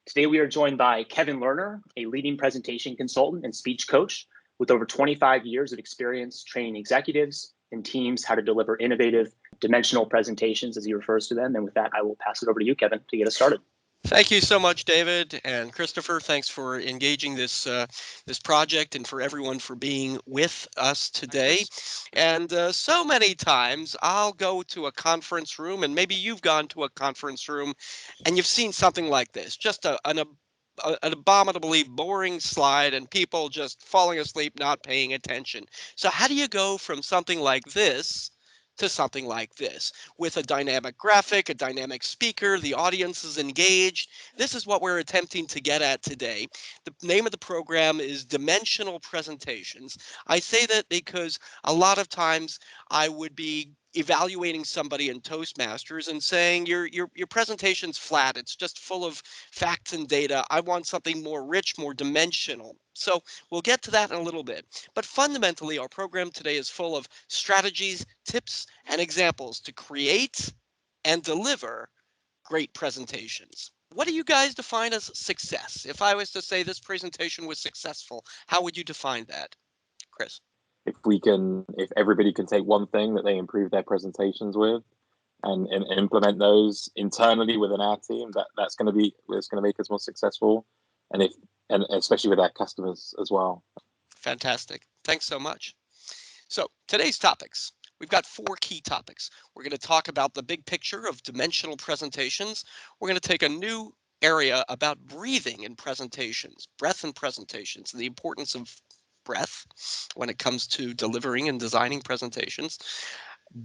Today we are joined by Kevin Lerner, a leading presentation consultant and speech coach with over 25 years of experience training executives and teams how to deliver innovative dimensional presentations, as he refers to them. And with that, I will pass it over to you, Kevin, to get us started. Thank you so much, David and Christopher. Thanks for engaging this project and for everyone for being with us today. And so many times I'll go to a conference room, and maybe you've gone to a conference room and you've seen something like this, just an abominably boring slide and people just falling asleep, not paying attention. So how do you go from something like this to something like this with a dynamic graphic, a dynamic speaker, the audience is engaged? This is what we're attempting to get at today. The name of the program is Dimensional Presentations. I say that because a lot of times I would be evaluating somebody in Toastmasters and saying your presentation's flat, it's just full of facts and data. I want something more rich, more dimensional. So we'll get to that in a little bit. But fundamentally, our program today is full of strategies, tips, and examples to create and deliver great presentations. What do you guys define as success? If I was to say this presentation was successful, how would you define that, Chris? If everybody can take one thing that they improve their presentations with and implement those internally within our team, that's going to make us more successful, and especially with our customers as well. Fantastic. Thanks so much. So today's topics, we've got 4 key topics. We're going to talk about the big picture of dimensional presentations. We're going to take a new area about breathing in presentations, breath in presentations, and the importance of breath when it comes to delivering and designing presentations.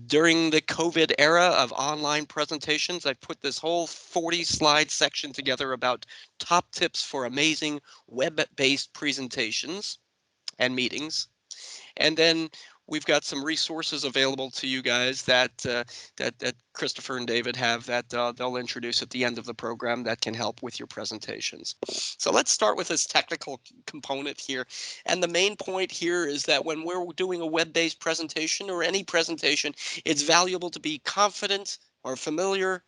During the COVID era of online presentations, I put this whole 40-slide section together about top tips for amazing web-based presentations and meetings. And then we've got some resources available to you guys that Christopher and David have that they'll introduce at the end of the program that can help with your presentations. So let's start with this technical component here. And the main point here is that when we're doing a web-based presentation or any presentation, it's valuable to be confident or familiar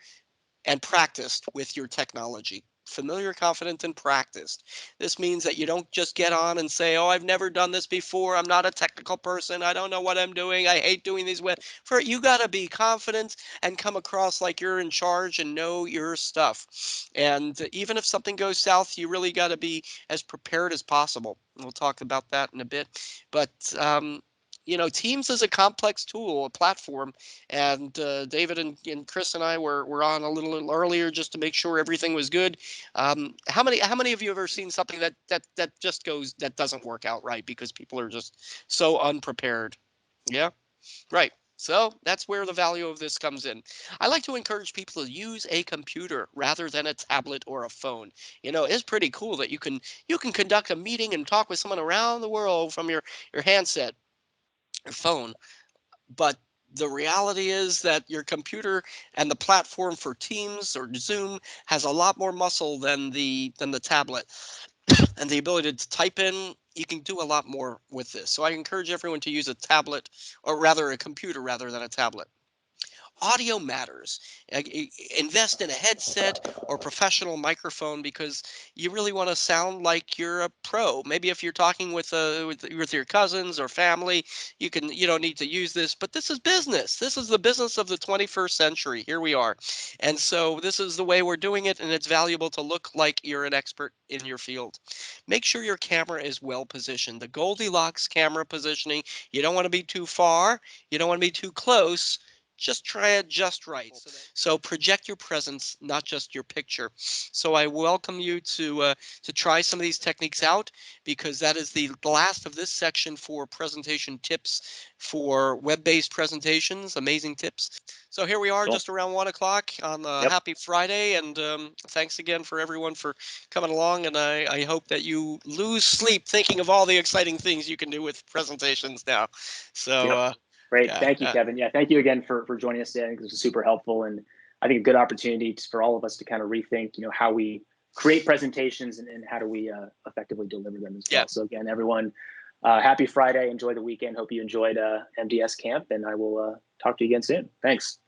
and practiced with your technology. Familiar, confident, and practiced. This means that you don't just get on and say, oh, I've never done this before. I'm not a technical person. I don't know what I'm doing. I hate doing these. You got to be confident and come across like you're in charge and know your stuff. And even if something goes south, you really got to be as prepared as possible. We'll talk about that in a bit. But Teams is a complex tool, a platform, and David and Chris and I were on a little earlier just to make sure everything was good. How many of you have ever seen something that just doesn't work out right because people are just so unprepared? Yeah, right. So that's where the value of this comes in. I like to encourage people to use a computer rather than a tablet or a phone. It's pretty cool that you can conduct a meeting and talk with someone around the world from your handset, your phone. But the reality is that your computer and the platform for Teams or Zoom has a lot more muscle than the tablet. And the ability to type in, you can do a lot more with this. So I encourage everyone to use a tablet, or rather a computer rather than a tablet. Audio matters. Invest in a headset or professional microphone because you really want to sound like you're a pro. Maybe if you're talking with your cousins or family, you don't need to use this, but this is business. This is the business of the 21st century. Here we are. And so this is the way we're doing it, and it's valuable to look like you're an expert in your field. Make sure your camera is well positioned. The Goldilocks camera positioning, you don't want to be too far, you don't want to be too close. Just try it just right. So project your presence, not just your picture. So I welcome you to try some of these techniques out, because that is the last of this section for presentation tips for web-based presentations, amazing tips. So here we are, just around 1 o'clock on a happy Friday, and thanks again for everyone for coming along, and I hope that you lose sleep thinking of all the exciting things you can do with presentations now. So Great. Thank you, Kevin. Yeah, thank you again for joining us today. I think this was super helpful, and I think a good opportunity for all of us to kind of rethink, how we create presentations and how do we effectively deliver them as well. So again, everyone, happy Friday. Enjoy the weekend. Hope you enjoyed MDS camp, and I will talk to you again soon. Thanks.